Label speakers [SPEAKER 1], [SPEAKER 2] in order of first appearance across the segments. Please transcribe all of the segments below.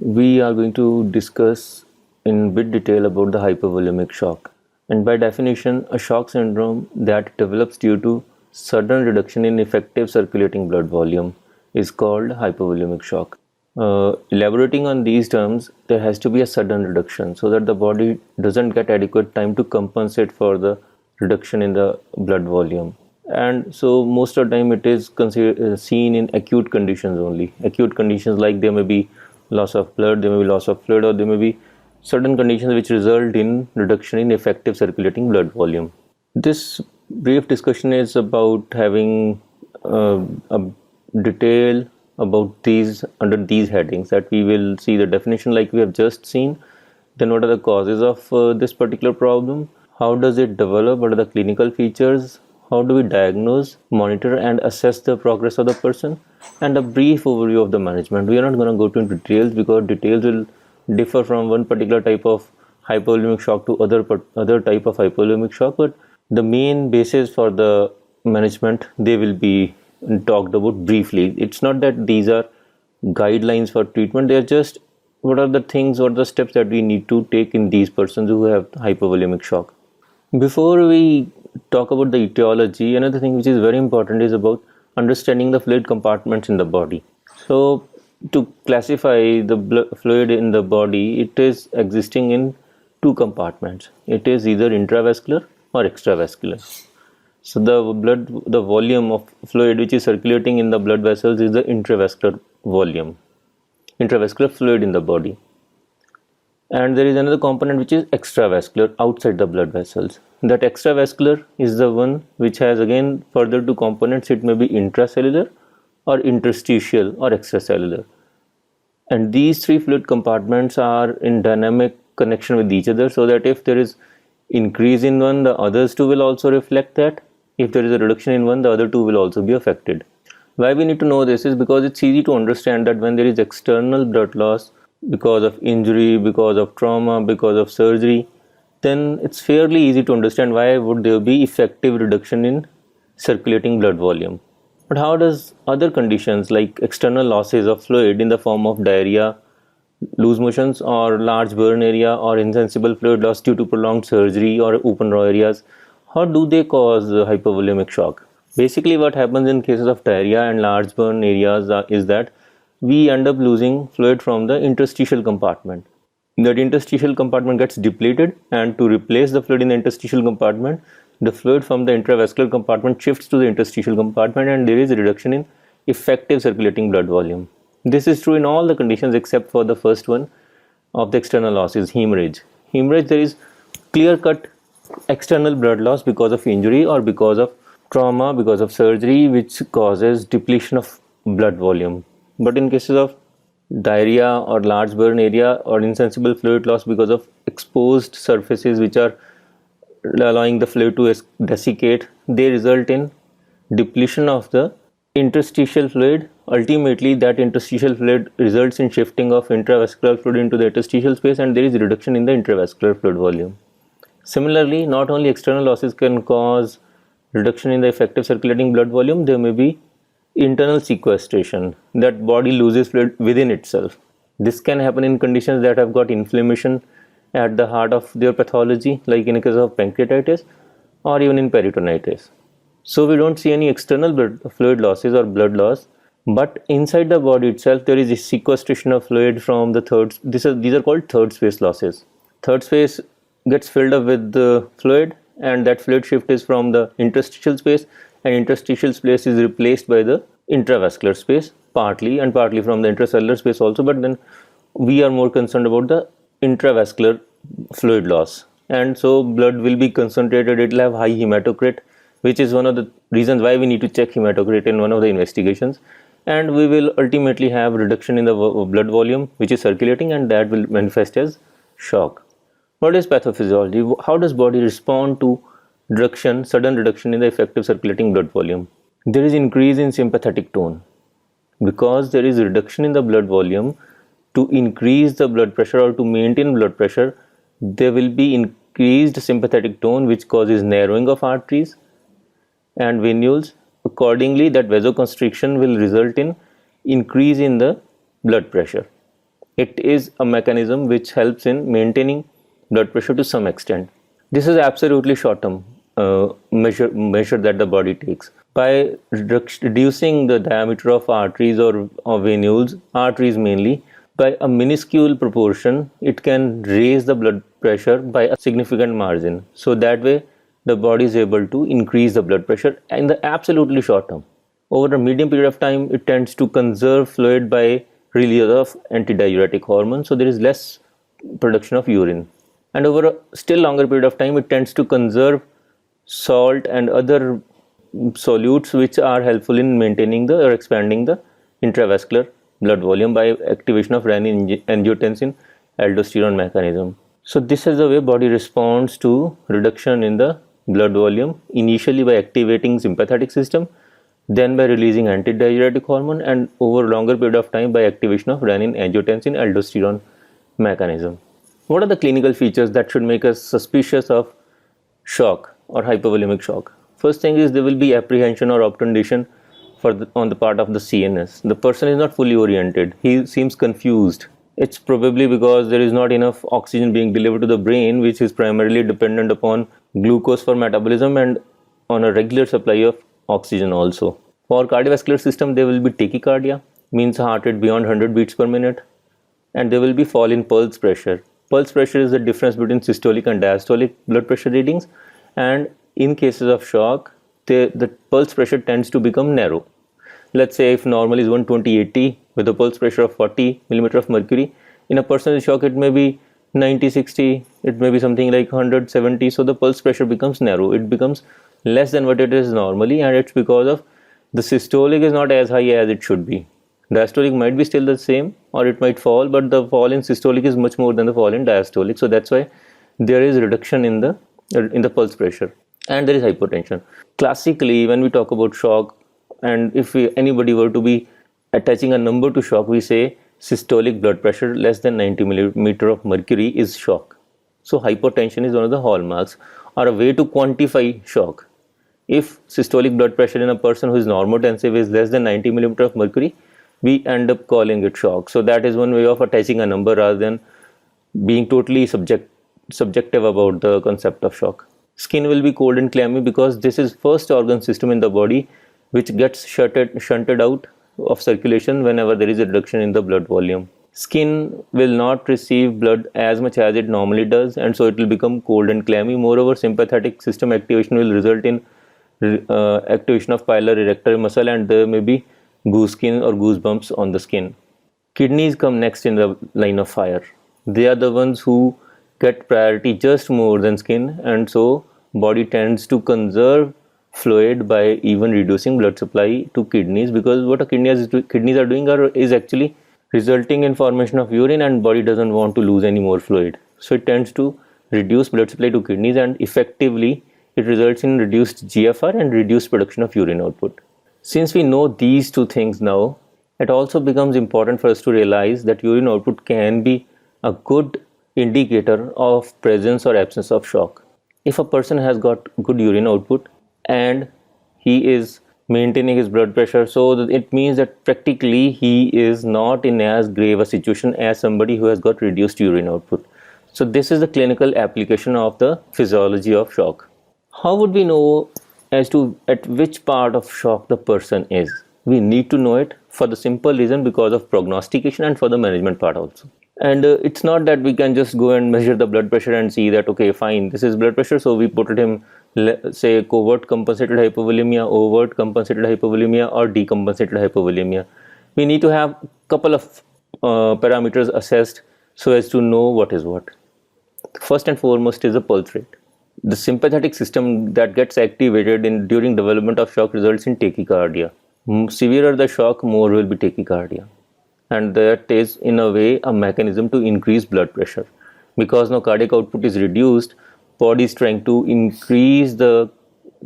[SPEAKER 1] we are going to discuss in bit detail about the hypovolemic shock. And by definition, a shock syndrome that develops due to sudden reduction in effective circulating blood volume is called hypovolemic shock. Elaborating on these terms, there has to be a sudden reduction so that the body doesn't get adequate time to compensate for the reduction in the blood volume. And so most of the time it is seen in acute conditions only. Acute conditions like there may be loss of blood, there may be loss of fluid, or there may be certain conditions which result in reduction in effective circulating blood volume. This brief discussion is about having a detail about these under these headings, that we will see the definition like we have just seen, then what are the causes of this particular problem, how does it develop, what are the clinical features, how do we diagnose, monitor and assess the progress of the person, and a brief overview of the management. We are not going to go into details because details will differ from one particular type of hypovolemic shock to other type of hypovolemic shock, but the main basis for the management, they will be talked about briefly. It's not that these are guidelines for treatment, they are just what are the things or the steps that we need to take in these persons who have hypovolemic shock. Before we talk about the etiology, another thing which is very important is about understanding the fluid compartments in the body. So to classify the fluid in the body, it is existing in two compartments. It is either intravascular or extravascular. So the volume of fluid which is circulating in the blood vessels is the intravascular volume, intravascular fluid in the body. And there is another component which is extravascular, outside the blood vessels. That extravascular is the one which has again further two components. It may be intracellular or interstitial or extracellular. And these three fluid compartments are in dynamic connection with each other, so that if there is increase in one, the others two will also reflect that. If there is a reduction in one, the other two will also be affected. Why we need to know this is because it's easy to understand that when there is external blood loss because of injury, because of trauma, because of surgery, then it's fairly easy to understand why would there be effective reduction in circulating blood volume. But how does other conditions like external losses of fluid in the form of diarrhea, loose motions or large burn area or insensible fluid loss due to prolonged surgery or open raw areas, how do they cause hypovolemic shock? Basically what happens in cases of diarrhea and large burn areas is that we end up losing fluid from the interstitial compartment. That interstitial compartment gets depleted, and to replace the fluid in the interstitial compartment, the fluid from the intravascular compartment shifts to the interstitial compartment, and there is a reduction in effective circulating blood volume. This is true in all the conditions except for the first one of the external loss, is hemorrhage. Hemorrhage, there is clear-cut external blood loss because of injury or because of trauma, because of surgery, which causes depletion of blood volume. But in cases of diarrhea or large burn area or insensible fluid loss because of exposed surfaces which are allowing the fluid to desiccate, they result in depletion of the interstitial fluid. Ultimately, that interstitial fluid results in shifting of intravascular fluid into the interstitial space, and there is reduction in the intravascular fluid volume. Similarly, not only external losses can cause reduction in the effective circulating blood volume, there may be internal sequestration, that body loses fluid within itself. This can happen in conditions that have got inflammation at the heart of their pathology, like in a case of pancreatitis or even in peritonitis. So we don't see any external fluid losses or blood loss, but inside the body itself there is a sequestration of fluid from the these are called third space losses. Third space gets filled up with the fluid, and that fluid shift is from the interstitial space, and interstitial space is replaced by the intravascular space, partly, and partly from the intracellular space also, but then we are more concerned about the intravascular fluid loss. And so blood will be concentrated, it will have high hematocrit, which is one of the reasons why we need to check hematocrit in one of the investigations, and we will ultimately have reduction in the blood volume which is circulating, and that will manifest as shock. What is pathophysiology? How does body respond to sudden reduction in the effective circulating blood volume? There is increase in sympathetic tone. Because there is reduction in the blood volume, to increase the blood pressure or to maintain blood pressure, there will be increased sympathetic tone, which causes narrowing of arteries and venules. Accordingly, that vasoconstriction will result in increase in the blood pressure. It is a mechanism which helps in maintaining blood pressure to some extent. This is absolutely short-term measure that the body takes. By reducing the diameter of arteries or venules, arteries mainly, by a minuscule proportion, it can raise the blood pressure by a significant margin. So that way, the body is able to increase the blood pressure in the absolutely short term. Over a medium period of time, it tends to conserve fluid by release of antidiuretic hormones, so there is less production of urine. And over a still longer period of time, it tends to conserve salt and other solutes which are helpful in maintaining the or expanding the intravascular blood volume by activation of renin-angiotensin aldosterone mechanism. So this is the way body responds to reduction in the blood volume, initially by activating sympathetic system, then by releasing antidiuretic hormone, and over longer period of time by activation of renin-angiotensin aldosterone mechanism. What are the clinical features that should make us suspicious of shock or hypovolemic shock? First thing is there will be apprehension or obtundation on the part of the CNS. The person is not fully oriented. He seems confused. It's probably because there is not enough oxygen being delivered to the brain, which is primarily dependent upon glucose for metabolism and on a regular supply of oxygen also. For cardiovascular system, there will be tachycardia, means heart rate beyond 100 beats per minute, and there will be fall in pulse pressure. Pulse pressure is the difference between systolic and diastolic blood pressure readings, and in cases of shock, the pulse pressure tends to become narrow. Let's say if normal is 120/80 with a pulse pressure of 40 millimeter of mercury, in a person in shock it may be 90/60, it may be something like 170, so the pulse pressure becomes narrow, it becomes less than what it is normally, and it's because of the systolic is not as high as it should be. Diastolic might be still the same or it might fall, but the fall in systolic is much more than the fall in diastolic, so that's why there is reduction in the pulse pressure, and there is hypotension. Classically, when we talk about shock, and if anybody were to be attaching a number to shock, we say systolic blood pressure less than 90 millimeter of mercury is shock. So hypotension is one of the hallmarks or a way to quantify shock. If systolic blood pressure in a person who is normotensive is less than 90 millimeter of mercury, we end up calling it shock. So that is one way of attaching a number rather than being totally subjective about the concept of shock. Skin will be cold and clammy because this is first organ system in the body which gets shunted out of circulation whenever there is a reduction in the blood volume. Skin will not receive blood as much as it normally does, and so it will become cold and clammy. Moreover, sympathetic system activation will result in activation of pilar erector muscle, and there may be goose skin or goosebumps on the skin. Kidneys come next in the line of fire. They are the ones who get priority just more than skin, and so body tends to conserve fluid by even reducing blood supply to kidneys, because what kidneys are doing is actually resulting in formation of urine, and body doesn't want to lose any more fluid, so it tends to reduce blood supply to kidneys, and effectively it results in reduced GFR and reduced production of urine output. Since we know these two things now, it also becomes important for us to realize that urine output can be a good indicator of presence or absence of shock. If a person has got good urine output and he is maintaining his blood pressure, so it means that practically he is not in as grave a situation as somebody who has got reduced urine output. So this is the clinical application of the physiology of shock. How would we know as to at which part of shock the person is? We need to know it for the simple reason because of prognostication and for the management part also. And it's not that we can just go and measure the blood pressure and see that, okay, fine, this is blood pressure, so we put it in, say, covert compensated hypovolemia, overt compensated hypovolemia, or decompensated hypovolemia. We need to have a couple of parameters assessed so as to know what is what. First and foremost is the pulse rate. The sympathetic system that gets activated during development of shock results in tachycardia. Severer the shock, more will be tachycardia. And that is in a way a mechanism to increase blood pressure. Because now cardiac output is reduced, body is trying to increase the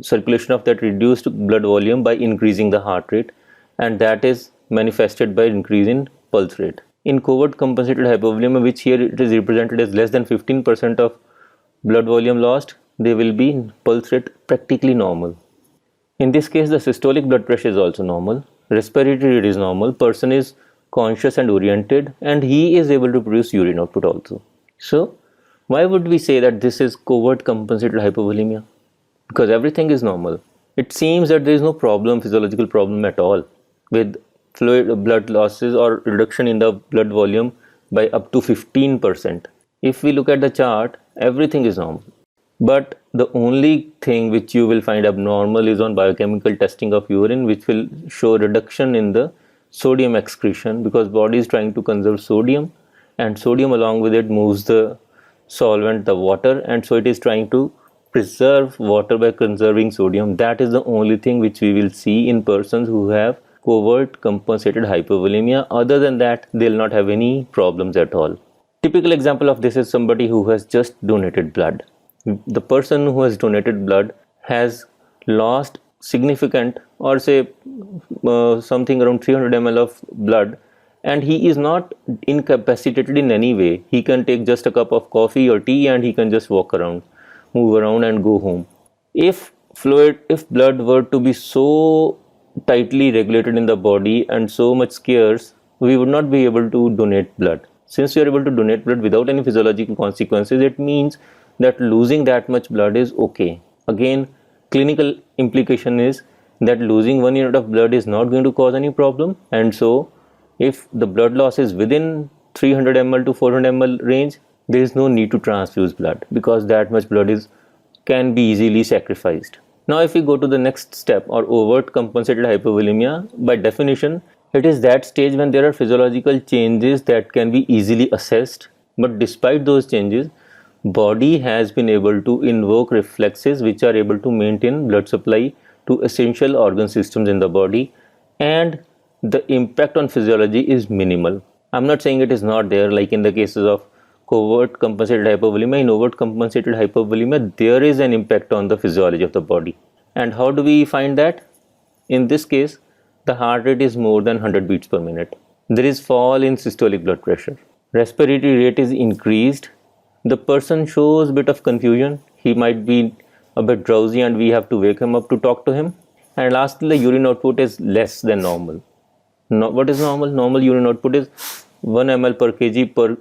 [SPEAKER 1] circulation of that reduced blood volume by increasing the heart rate, and that is manifested by increase in pulse rate. In covert compensated hypovolemia, which here it is represented as less than 15% of blood volume lost, there will be pulse rate practically normal. In this case, the systolic blood pressure is also normal, respiratory rate is normal, person is conscious and oriented, and he is able to produce urine output also. So why would we say that this is covert compensated hypovolemia? Because everything is normal. It seems that there is no problem, physiological problem at all with fluid blood losses or reduction in the blood volume by up to 15%. If we look at the chart, everything is normal. But the only thing which you will find abnormal is on biochemical testing of urine, which will show reduction in the sodium excretion, because body is trying to conserve sodium, and sodium along with it moves the solvent, the water, and so it is trying to preserve water by conserving sodium. That is the only thing which we will see in persons who have covert compensated hypovolemia. Other than that, they'll not have any problems at all. Typical example of this is somebody who has just donated blood. The person who has donated blood has lost significant, or say something around 300 ml of blood, and he is not incapacitated in any way. He can take just a cup of coffee or tea and he can just walk around, move around and go home. If blood were to be so tightly regulated in the body and so much scarce, we would not be able to donate blood. Since we are able to donate blood without any physiological consequences, it means that losing that much blood is okay. Again, clinical implication is that losing 1 unit of blood is not going to cause any problem, and so if the blood loss is within 300 ml to 400 ml range, there is no need to transfuse blood, because that much blood can be easily sacrificed. Now if we go to the next step, or overt compensated hypovolemia, by definition it is that stage when there are physiological changes that can be easily assessed, but despite those changes, body has been able to invoke reflexes which are able to maintain blood supply to essential organ systems in the body, and the impact on physiology is minimal. I'm not saying it is not there, like in the cases of covert compensated hypovolemia. In overt compensated hypovolemia, there is an impact on the physiology of the body. And how do we find that? In this case, the heart rate is more than 100 beats per minute. There is fall in systolic blood pressure. Respiratory rate is increased. The person shows a bit of confusion. He might be a bit drowsy and we have to wake him up to talk to him. And lastly, the urine output is less than normal. What is normal? Normal urine output is 1 ml per kg per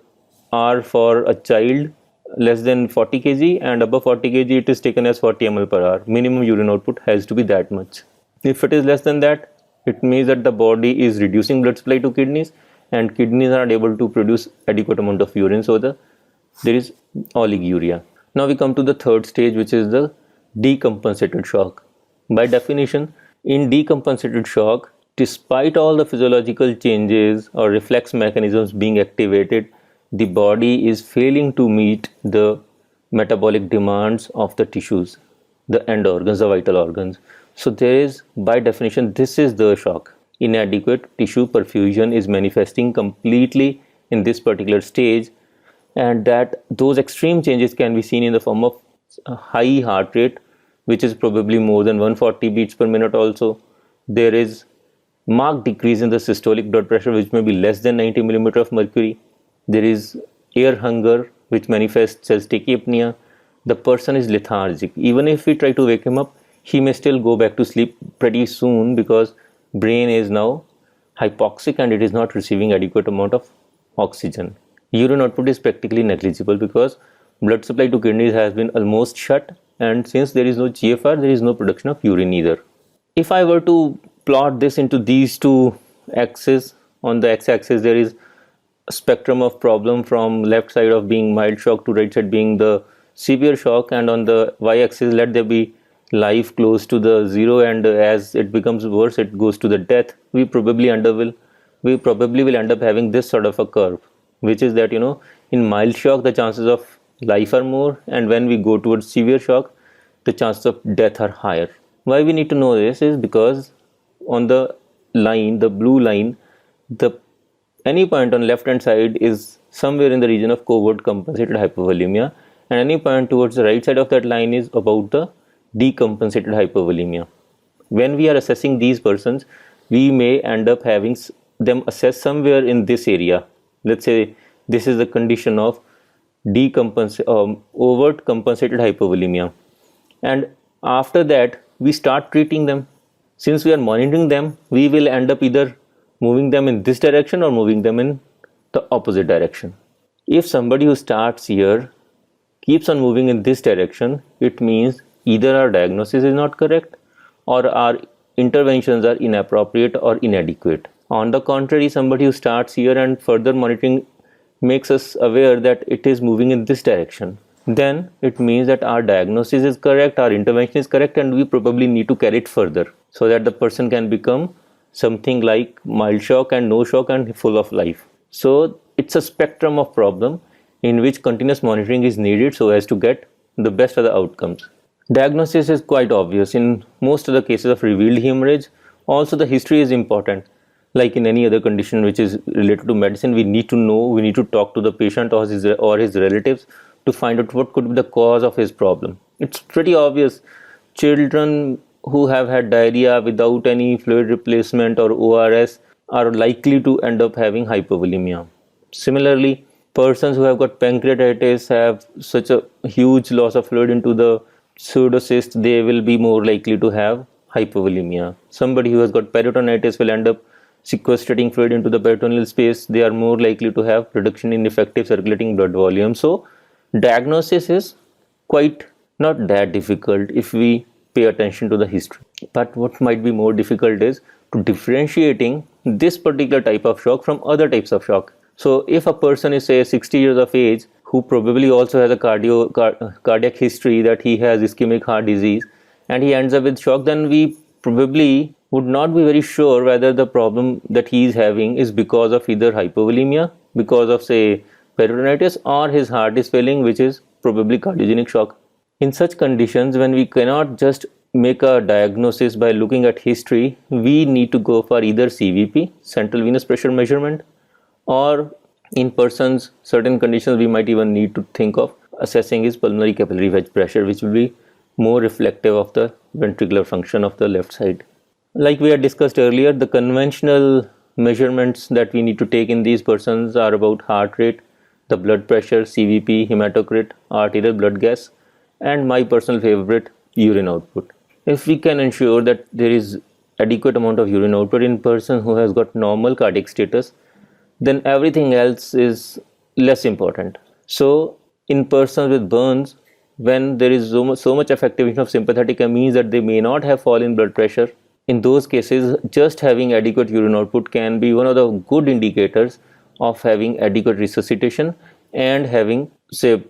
[SPEAKER 1] hour for a child less than 40 kg, and above 40 kg it is taken as 40 ml per hour. Minimum urine output has to be that much. If it is less than that, it means that the body is reducing blood supply to kidneys, and kidneys are not able to produce adequate amount of urine, so there is oliguria. Now we come to the third stage, which is the decompensated shock. By definition, in decompensated shock, despite all the physiological changes or reflex mechanisms being activated, the body is failing to meet the metabolic demands of the tissues, the end organs, the vital organs. So there is, by definition, this is the shock. Inadequate tissue perfusion is manifesting completely in this particular stage, and that those extreme changes can be seen in the form of a high heart rate, which is probably more than 140 beats per minute also. There is marked decrease in the systolic blood pressure, which may be less than 90 millimeter of mercury. There is air hunger, which manifests as tachypnea. The person is lethargic. Even if we try to wake him up, he may still go back to sleep pretty soon, because brain is now hypoxic and it is not receiving adequate amount of oxygen. Urine output is practically negligible because blood supply to kidneys has been almost shut, and since there is no GFR, there is no production of urine either. If I were to plot this into these two axes, on the x-axis there is a spectrum of problem from left side of being mild shock to right side being the severe shock, and on the y-axis let there be life close to the zero, and as it becomes worse it goes to the death. We probably will end up having this sort of a curve, which is that, in mild shock the chances of life are more, and when we go towards severe shock the chances of death are higher. Why we need to know this is because on the line, the blue line, any point on left hand side is somewhere in the region of covert compensated hypovolemia, and any point towards the right side of that line is about the decompensated hypovolemia. When we are assessing these persons, we may end up having them assessed somewhere in this area. Let's say this is the condition of overt compensated hypovolemia, and after that we start treating them. Since we are monitoring them, we will end up either moving them in this direction or moving them in the opposite direction. If somebody who starts here keeps on moving in this direction, it means either our diagnosis is not correct or our interventions are inappropriate or inadequate. On the contrary, somebody who starts here and further monitoring makes us aware that it is moving in this direction, then it means that our diagnosis is correct, our intervention is correct, and we probably need to carry it further so that the person can become something like mild shock and no shock and full of life. So it's a spectrum of problem in which continuous monitoring is needed so as to get the best of the outcomes. Diagnosis is quite obvious in most of the cases of revealed hemorrhage. Also, the history is important. Like in any other condition which is related to medicine, we need to know, we need to talk to the patient or his relatives to find out what could be the cause of his problem. It's pretty obvious. Children who have had diarrhea without any fluid replacement or ORS are likely to end up having hypovolemia. Similarly, persons who have got pancreatitis have such a huge loss of fluid into the pseudocyst, they will be more likely to have hypovolemia. Somebody who has got peritonitis will end up sequestrating fluid into the peritoneal space. They are more likely to have reduction in effective circulating blood volume. So diagnosis is quite not that difficult if we pay attention to the history. But what might be more difficult is to differentiating this particular type of shock from other types of shock. So if a person is say 60 years of age who probably also has a cardiac history that he has ischemic heart disease and he ends up with shock, then we probably would not be very sure whether the problem that he is having is because of either hypovolemia, because of say peritonitis, or his heart is failing, which is probably cardiogenic shock. In such conditions, when we cannot just make a diagnosis by looking at history, we need to go for either CVP, central venous pressure measurement, or in persons, certain conditions, we might even need to think of assessing his pulmonary capillary wedge pressure, which will be more reflective of the ventricular function of the left side. Like we had discussed earlier, the conventional measurements that we need to take in these persons are about heart rate, the blood pressure, CVP, hematocrit, arterial blood gas, and my personal favorite, urine output. If we can ensure that there is adequate amount of urine output in person who has got normal cardiac status, then everything else is less important. So in persons with burns, when there is so much affectation of sympathetic amines that they may not have fall in blood pressure, in those cases just having adequate urine output can be one of the good indicators of having adequate resuscitation and having say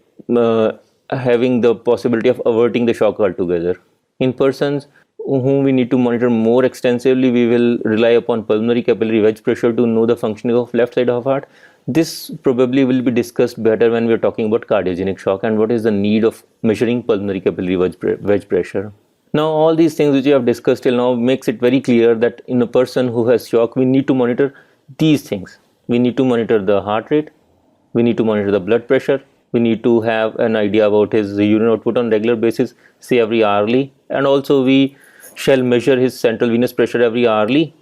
[SPEAKER 1] having the possibility of averting the shock altogether. In persons whom we need to monitor more extensively, we will rely upon pulmonary capillary wedge pressure to know the functioning of left side of heart. This probably will be discussed better when we are talking about cardiogenic shock and what is the need of measuring pulmonary capillary wedge pressure. Now all these things which we have discussed till now makes it very clear that in a person who has shock, we need to monitor these things. We need to monitor the heart rate, we need to monitor the blood pressure, we need to have an idea about his urine output on regular basis, say every hourly, and also we shall measure his central venous pressure every hourly.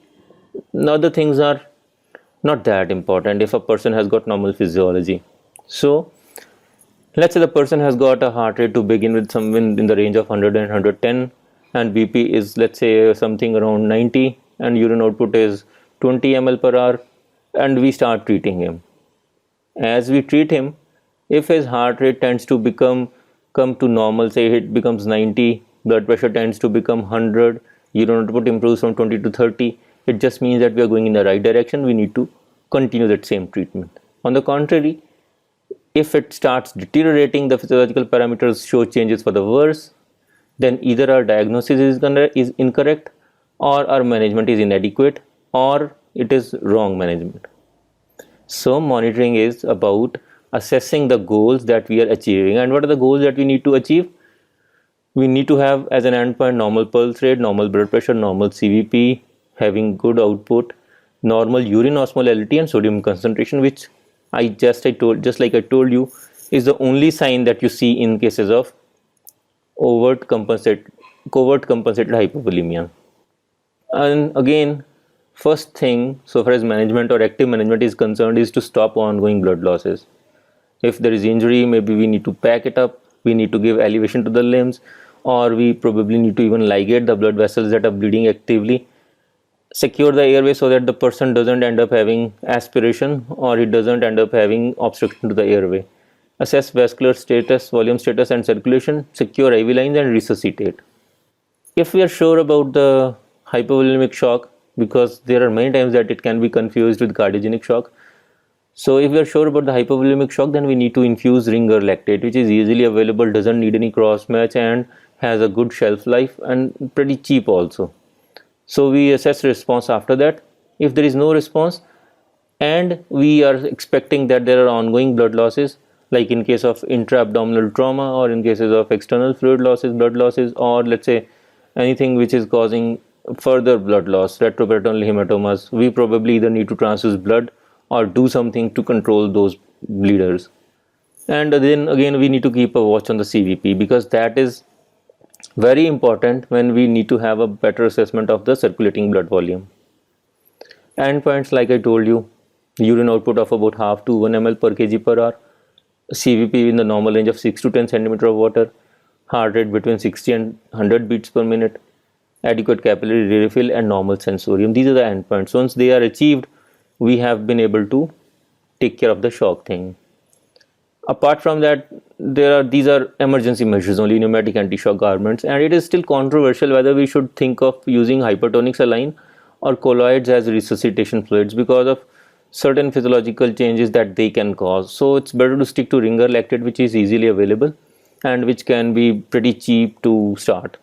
[SPEAKER 1] Now other things are not that important if a person has got normal physiology. So let's say the person has got a heart rate to begin with somewhere in the range of 100 and 110, and BP is let's say something around 90, and urine output is 20 ml per hour, and we start treating him. As we treat him, if his heart rate tends to come to normal, say it becomes 90, blood pressure tends to become 100, urine output improves from 20 to 30, it just means that we are going in the right direction. We need to continue that same treatment. On the contrary, if it starts deteriorating, the physiological parameters show changes for the worse, then either our diagnosis is incorrect, or our management is inadequate, or it is wrong management. So monitoring is about assessing the goals that we are achieving. And what are the goals that we need to achieve? We need to have as an endpoint normal pulse rate, normal blood pressure, normal CVP, having good output, normal urine osmolality and sodium concentration, which just like I told you, is the only sign that you see in cases of covert compensated hypovolemia. And again, first thing, so far as management or active management is concerned, is to stop ongoing blood losses. If there is injury, maybe we need to pack it up, we need to give elevation to the limbs, or we probably need to even ligate the blood vessels that are bleeding actively. secure the airway so that the person doesn't end up having aspiration or he doesn't end up having obstruction to the airway. Assess vascular status, volume status, and circulation, secure IV lines, and resuscitate. If we are sure about the hypovolemic shock, because there are many times that it can be confused with cardiogenic shock. So if we are sure about the hypovolemic shock, then we need to infuse ringer lactate, which is easily available, doesn't need any cross match, and has a good shelf life and pretty cheap also. So we assess response after that. If there is no response and we are expecting that there are ongoing blood losses, like in case of intra-abdominal trauma or in cases of external fluid losses, blood losses, or let's say anything which is causing further blood loss, retroperitoneal hematomas, we probably either need to transfuse blood or do something to control those bleeders. And then again, we need to keep a watch on the CVP, because that is very important when we need to have a better assessment of the circulating blood volume. Endpoints, like I told you, urine output of about half to 1 ml per kg per hour, CVP in the normal range of 6 to 10 centimeter of water, heart rate between 60 and 100 beats per minute, adequate capillary refill, and normal sensorium. These are the endpoints. Once they are achieved, we have been able to take care of the shock thing. Apart from that, these are emergency measures only, pneumatic anti-shock garments, and it is still controversial whether we should think of using hypertonic saline or colloids as resuscitation fluids because of certain physiological changes that they can cause. So it's better to stick to ringer lactate, which is easily available and which can be pretty cheap to start.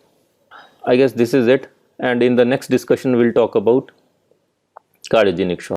[SPEAKER 1] I guess this is it, and in the next discussion we'll talk about cardiogenic shock.